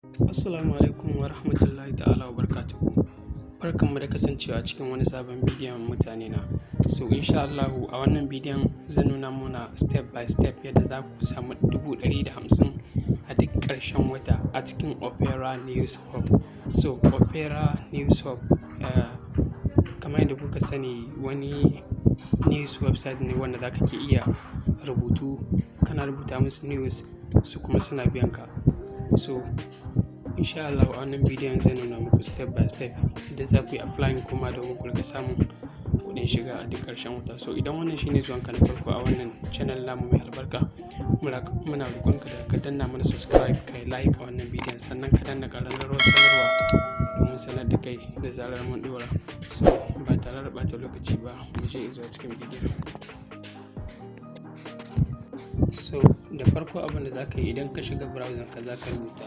Assalamu alaikum wa rahmatullahi ta'ala wa barakatuhu. Barkanmu da kasancewa cikin wani sabon bidiyon mutane na. So insha Allahu a wannan bidiyon zan nuna muna step by step yadda za ku samu 150 a duk ƙarshen wata a cikin Opera News Hub. So Opera News Hub kamar yadda kuka sani wani news website ne wanda za ka ke iya rubutu, kana rubuta musu news su kuma suna biyan ka. So insha Allah a wannan bidiyon zan nuna muku step by step da za ku yi applying kuma domin ku riga samun kuɗin shiga a duk ƙarshen wata. So idan wannan shine zuwanka na farko a wannan channel namu mai albarka, muna roƙonka da ka danna mana subscribe, kai like a wannan bidiyon, sannan ka danna ƙararrawar sanarwa domin sanar da kai da zarar mun ɗora. So ba tare da ɓata lokaci ba, mu je zuwa cikin bidiyon. So da farko abin da za ka yi idan ka shiga browser ka za ka rubuta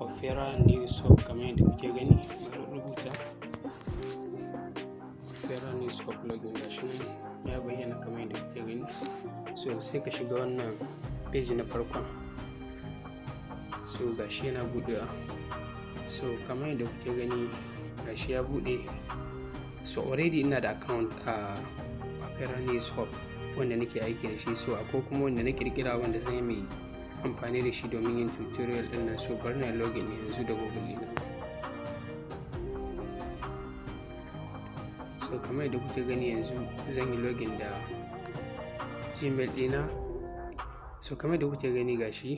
Opera News Hub kamar yadda kuke gani. Bari rubuta Opera News Hub login, gashi ya bayyana kamar yadda kuke gani. So sai ka shiga wannan page na farkon. So gashi yana buɗewa. So kamar yadda kuke gani gashi ya buɗe. So already ina da account a Opera News Hub wanda nake aiki da shi. So akwai kuma wanda na kirkira wanda zai mai amfani da shi domin yin tutorial din nan. So bari na login yanzu da Google ɗina. So kamar yadda kuke gani yanzu zan yi login da Gmail ɗina. So kamar yadda kuke gani gashi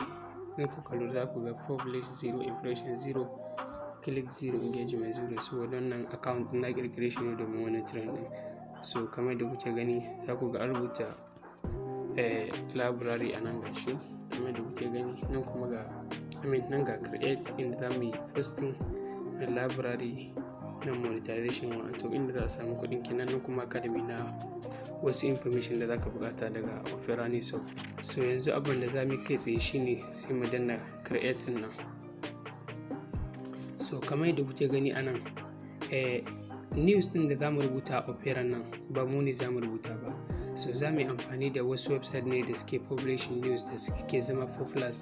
in kuka lura za ku ga publish 0 impression 0 click 0 engagement 0. So wannan account na kirkire shi ne domin wani trend ɗin. So kamar yadda kuke gani za ku ga an rubuta library a nan gashi kamar yadda kuke gani, nan kuma ga nan ga create inda za mu yi posting na library na monetization, wato inda za a samu kuɗin kenan, nan kuma academy na wasu information da za ka buƙata daga Opera News Hub. So yanzu abin da za mu kai tsaye shine sai mu danna create nan. So kamar yadda kuke gani a nan news ɗin da za mu rubuta a Opera nan ba mu ne za mu rubuta ba. So za mu yi amfani da wasu website ne da suke publishing news da suke zama popular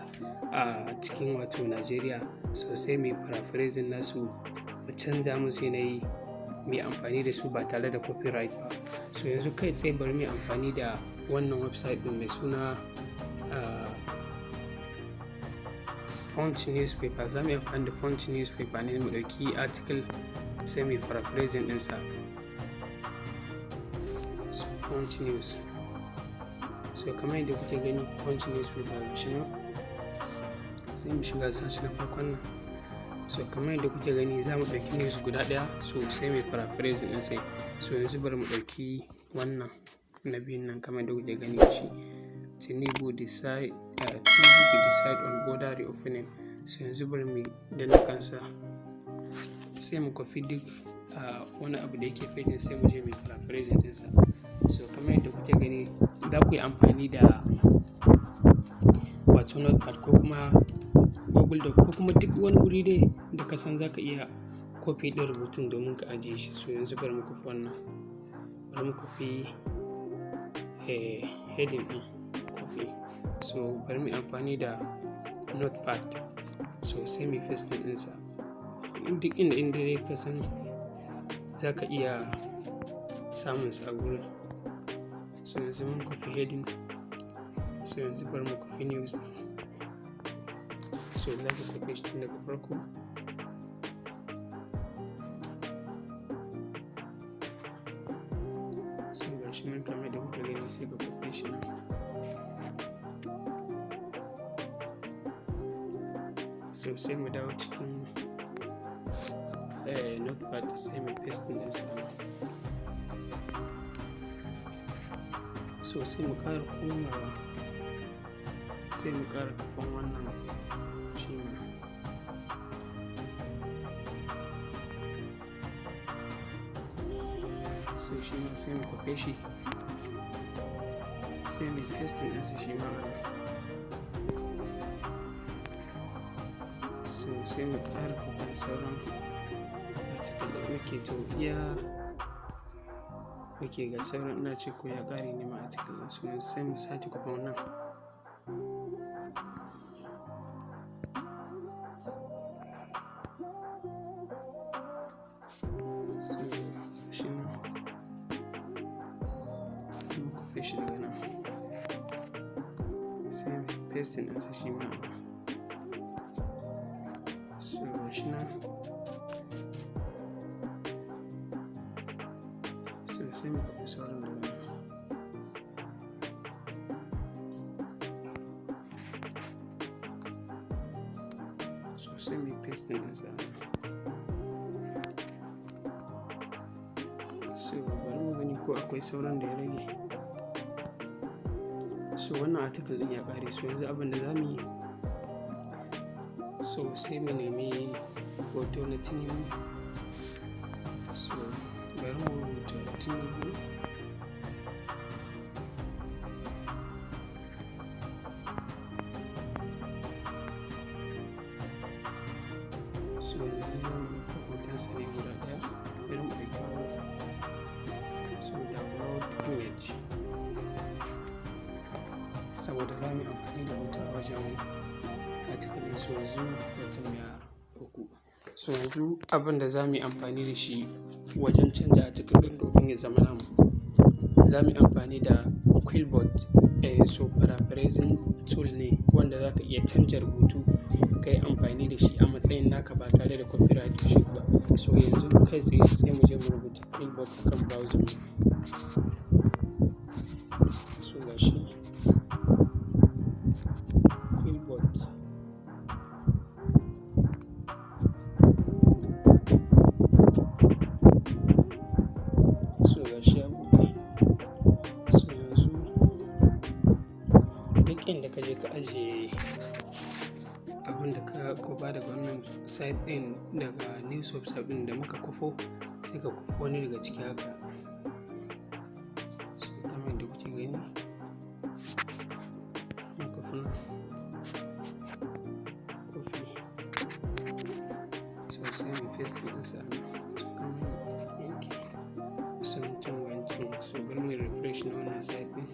a cikin wato Najeriya. So sai mu yi paraphrasing nasu, mu canza musu yanayi, mu yi amfani da su ba tare da copyright ba. So yanzu kai tsaye bari mu yi amfani da wannan website ɗin mai suna Punch newspaper. Za mu yi amfani da Punch newspaper ne mu ɗauki article sai mu yi paraphrasing ɗinsa. So Punch news. So kamar yadda kuke gani Punch newspaper gashi nan. Sai mu shiga search na farkon nan. So kamar yadda kuke gani za mu ɗauki news guda ɗaya, so sai mu yi paraphrasing ɗin sai. So yanzu bari mu ɗauki wannan na biyun nan kamar yadda kuke gani shi. Tinubu decide on border reopening. So yanzu bari mu danna kansa sai mu kwafi duk wani abu da yake page sai mu je mu yi paraphrasing ɗinsa. So kamar yadda kuke gani za ku yi amfani da wato notepad ko kuma Google Doc ko kuma duk wani guri dai da ka san za ka iya copy ɗin rubutun domin ka ajiye shi. So yanzu bari mu kwafi wannan, bari mu kwafi heading ɗin copy. So bari mu yi amfani da notepad, so sai mu paste ɗinsa duk inda dai ka san za ka iya samun sa a gurin. So yanzu mun kwafi heading. So yanzu bari mu kwafi news. So za ka kwafi shi tun daga farko. So ga shi nan kamar da kuka gani sai ka kwafi shi nan. So sai mu dawo cikin notepad sai mu paste ɗinsa. So sai mu ƙara komawa sai mu ƙara kafan wannan shi ne. So shi ma sai mu kwafe shi sai mu paste ɗinsa shi ma. So sai mu ƙara kwafan sauran article da muke to iya muke ga sauran ina ce ko ya ƙare ne ma article ɗin. So sai mu sake kwafan nan. shi daga nan sai mu pasting ɗinsa shi ma. So shi nan, so sai mu faɗi sauran daga nan. So sai mu pasting ɗinsa. So bari mu gani ko akwai sauran da ya rage. So wannan article ɗin ya ƙare. So yanzu abin da za mu yi, so sai mu nemi hoto na Tinubu. So bari mu rubuta Tinubu. So yanzu za mu ɗauka hotonsa ne guda ɗaya. Bari mu ɗauki wannan. So download image. Saboda za mu yi amfani da hoto a wajen article ɗin. So yanzu watan ya uku. So yanzu abin da za mu yi amfani da shi wajen canja article ɗin domin ya zama namu, za mu yi amfani da quillboard. So paraphrasing tool ne wanda za ka iya canja rubutu ka yi amfani da shi a matsayin naka ba tare da copyright shi ba. So yanzu kai tsaye sai mu je mu rubuta quillboard kan browser mu. So ga shi quillboard. So ga shi ya buɗe. So yanzu duk inda ka je ka ajiye abin da ka kofa daga wannan site ɗin, daga news website ɗin da muka kwafo, sai ka kwafo wani daga ciki haka. So kamar yadda kuke gani, mun kwafi nan, kwafi. So sai mu paste ɗinsa. So kamar okay. So mutum wancan. So bari mu refresh na wannan site ɗin.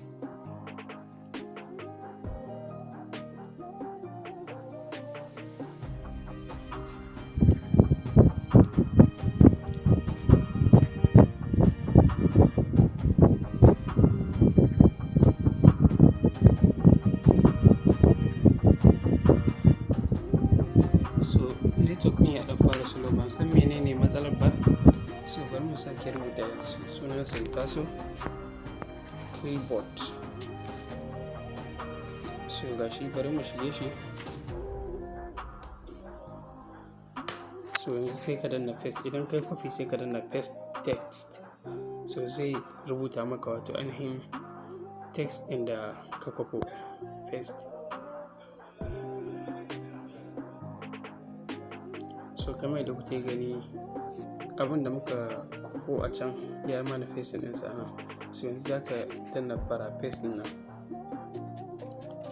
So network ɗin ya ɗan fara slow, ban san menene matsalar ba. So bari mu sake rubuta sunan sa taso quillboard. So gashi bari mu shige shi. So yanzu sai ka danna paste. Idan kai copy sai ka danna paste text. So zai rubuta maka wato ainihin text ɗin da ka kwafo. Paste. So kamar yadda kuke gani, abin da muka kwafo a can ya mana paste ɗinsa nan. So yanzu za ka danna fara paste ɗin nan.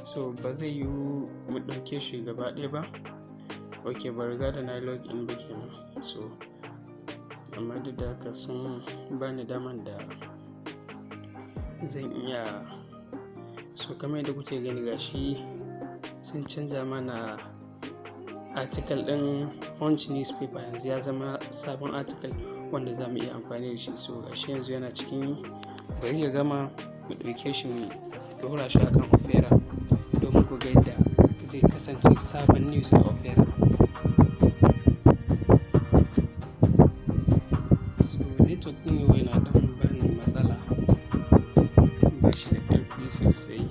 So ba zai yiwu mu ɗauke shi gaba ɗaya ba. Ok, ba riga da na log in ba kenan. So amma duk da haka sun bani daman da zan iya. So kamar yadda kuke gani gashi sun canja mana article ɗin Punch newspaper, yanzu ya zama sabon article wanda za mu iya amfani da shi. So gashi yanzu yana cikin yi. Bari ya gama mu ɗauke shi mu ɗora shi akan Opera domin ku ga yadda zai kasance sabon news a Opera. So network ɗin yau yana ɗan bani matsala, ba shi da ƙarfi sosai.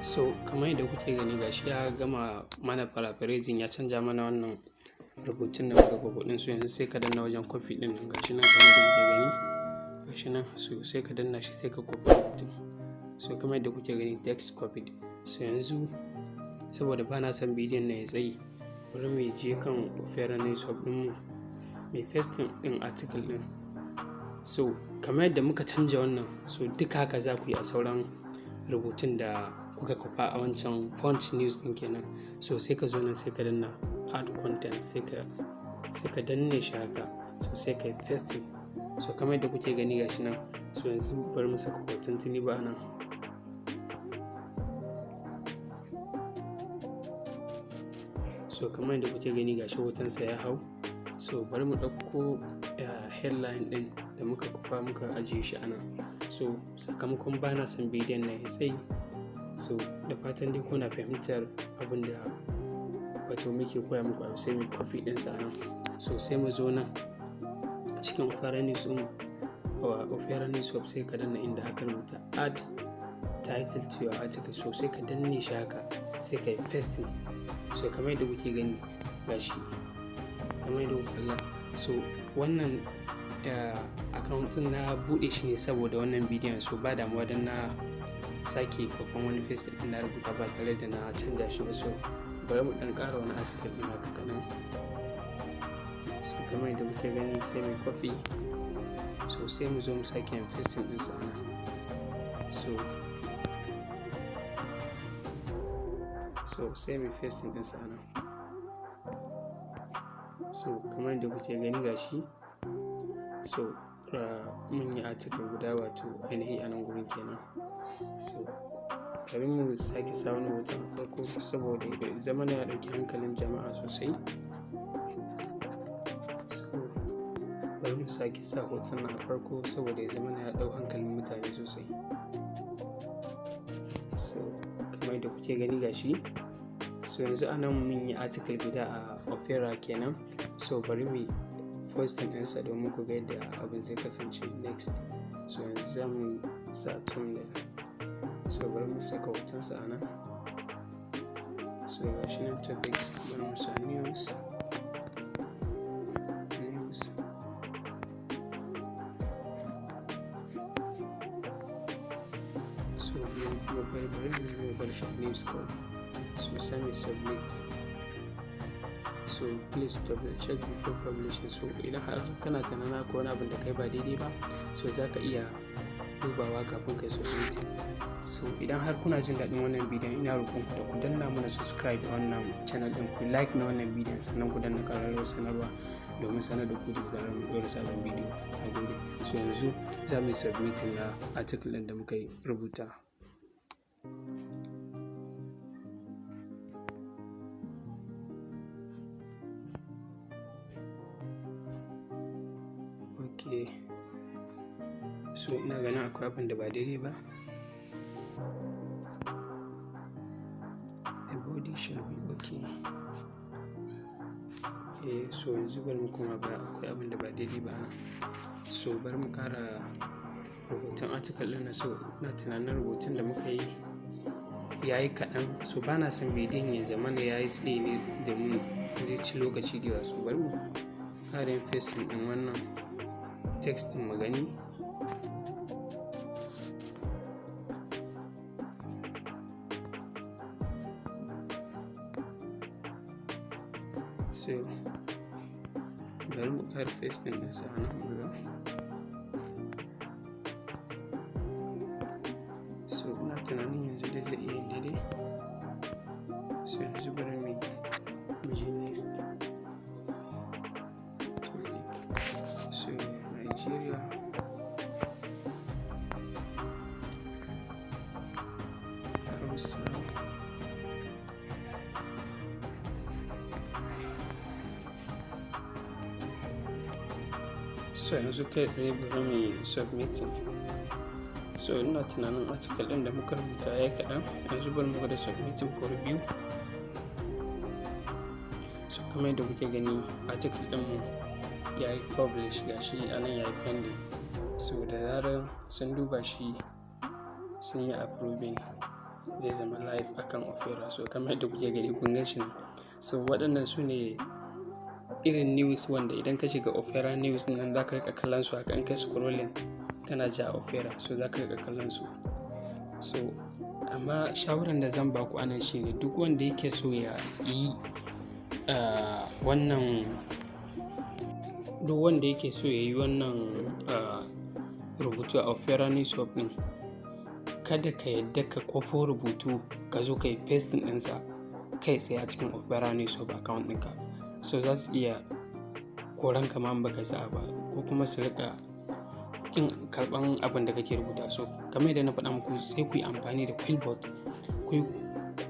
So kamar yadda kuke gani gashi ya gama mana paraphrasing, ya canja mana wannan rubutun da muka kwafo ɗin. So yanzu sai ka danna wajen copy ɗin nan, gashi nan kamar yadda kuke gani, gashi nan. So sai ka danna shi sai ka copy rubutun. So kamar yadda kuke gani text copied. So yanzu saboda ba na son bidiyon na ya tsayi, bari mu je kan Opera news hub ɗin mu mai pasting ɗin article ɗin. So kamar yadda muka canja wannan, so duka haka za ku yi a sauran rubutun da kuka kwafa a wancan Punch news ɗin kenan. So sai ka zo nan sai ka danna add content, sai ka danne shi haka. So sai ka yi pasting. So kamar yadda kuke gani gashi nan. So yanzu bari mu saka hoton Tinubu a nan. So kamar yadda kuke gani gashi hotonsa ya hau. So bari mu ɗauko headline ɗin da muka kufa muka ajiye shi a nan. So sakamakon ba na son bidiyon na ya tsayi, so da fatan dai kuna fahimtar abin da wato muke koya muku a sai mu kwafi ɗinsa a nan. So sai mu zo nan cikin fara news sai ka danna inda aka rubuta add title to your article. So sai ka danne shi haka, sai ka yi pasting. So kamar yadda kuke gani gashi, kamar yadda kuka kalla. So wannan account na buɗe shi ne saboda wannan bidiyon. So ba damuwa dan na sake kwafan wani paste ɗin na rubuta ba tare da na canja shi ba. So bari mu ɗan ƙara wani article ɗin haka kaɗan. So kamar yadda kuke gani sai mu kwafi. So sai mu zo mu sake yin pasting ɗinsa a nan. So sai mu pasting ɗinsa a nan. So kamar yadda kuke gani gashi. So mun yi article guda wato ainihi a nan gurin kenan. So bari mu sake sa wani hoton a farko saboda ya zama ya ɗauki hankalin jama'a sosai. So bari mu sake sa hoton a farko saboda ya zama ya ɗau hankalin mutane sosai. So kamar yadda kuke gani gashi. So yanzu anan mun yi article guda a opera kenan. So bari mu posting ɗinsa domin ku ga yadda abin zai kasance next. So yanzu za mu sa thumbnail. So bari mu saka hotonsa a nan. So gashi nan topic, bari mu sa news. So bari mu bar shi news kawai. So sai mu submit. So please double check before publishing. So idan har kana tunanin ko wani abin da kai ba daidai ba, so za ka iya dubawa kafin kai submit. So idan har kuna jin daɗin wannan bidiyon, ina roƙon ku da ku danna mana subscribe a wannan channel ɗin, ku like na wannan bidiyon, sannan ku danna ƙararrawar sanarwa domin sanar da ku da zarar mu ɗora sabon bidiyo a gobe. So yanzu za mu yi submitting na article ɗin da muka rubuta. Okay. So ina ganin akwai abin da ba daidai ba. The body should be okay. Okay, so yanzu bari mu koma baya, akwai abin da ba daidai ba. So bari mu ƙara rubutun article ɗin nan. So ina tunanin rubutun da muka yi ya yi kaɗan. So ba na son bidiyon ya zama ya yi tsaye ne domin zai ci lokaci da yawa. So bari mu ƙara yin pasting ɗin wannan text ɗin mu gani. So bari mu ƙara pasting ɗinsa a nan gurin. So ina tunanin yanzu dai zai iya daidai. So yanzu bari mu je next topic. So Nigeria. Hausa. So yanzu kai tsaye bari mu yi submitting. So ina tunanin article ɗin da muka rubuta ya yi kaɗan. Yanzu bari mu gwada submitting for review. So kamar yadda kuke gani article ɗinmu ya yi publish, gashi anan ya yi pending. So da zarar sun duba shi sun yi approving, zai zama live akan opera. So kamar yadda kuke gani kun gan shi. So waɗannan su ne irin news wanda idan ka shiga opera news nan za ka riƙa kallon su haka in kai scrolling kana ja opera. So za ka riƙa kallon su. So amma shawaran da zan baku anan shine duk wanda yake so ya yi wannan rubutu a opera news hub ɗin, kada ka yadda ka kwafo rubutu ka zo ka yi pasting ɗinsa kai tsaye a cikin opera news hub account ɗinka. So za su iya koran ka ma baka sa ba, ko kuma su riƙa kin karɓan abin da kake rubuta. So kamar yadda na faɗa muku, sai ku yi amfani da Quillbot, ku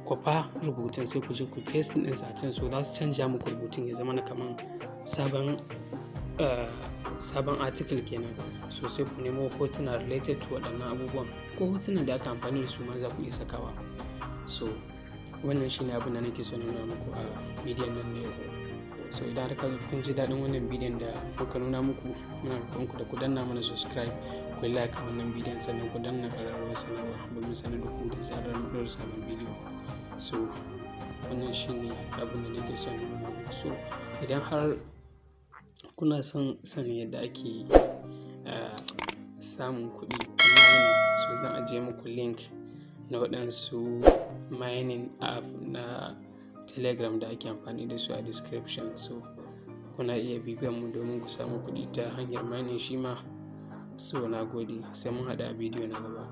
kwafa rubutun sai ku je ku paste din sa can, so za su canja muku rubutun ya zama na kaman sabon article kenan. So sai ku nemo hotuna related to waɗannan abubuwan, ko hotunan da aka amfani da su ma za ku iya sakawa. So wannan shine abin da nake so na nuna muku a bidiyon nan ne. So idan har kun ji daɗin wannan bidiyon da muka nuna muku, muna roƙon ku da ku danna mana subscribe, ku like wannan bidiyon, sannan ku danna ƙararrawar sanarwa domin sanar da ku da zarar mun ɗora sabon bidiyo. So wannan shine abin da nake so na nuna muku. So idan har kuna son sanin yadda ake samun kuɗi online, so zan ajiye muku link na waɗansu mining app na telagram da ake amfani da su a description. So kuna iya bibiyan mu domin ku samu kuɗi ta hanyar mining shi ma. So na gode, sai mun haɗu a bidiyo na gaba.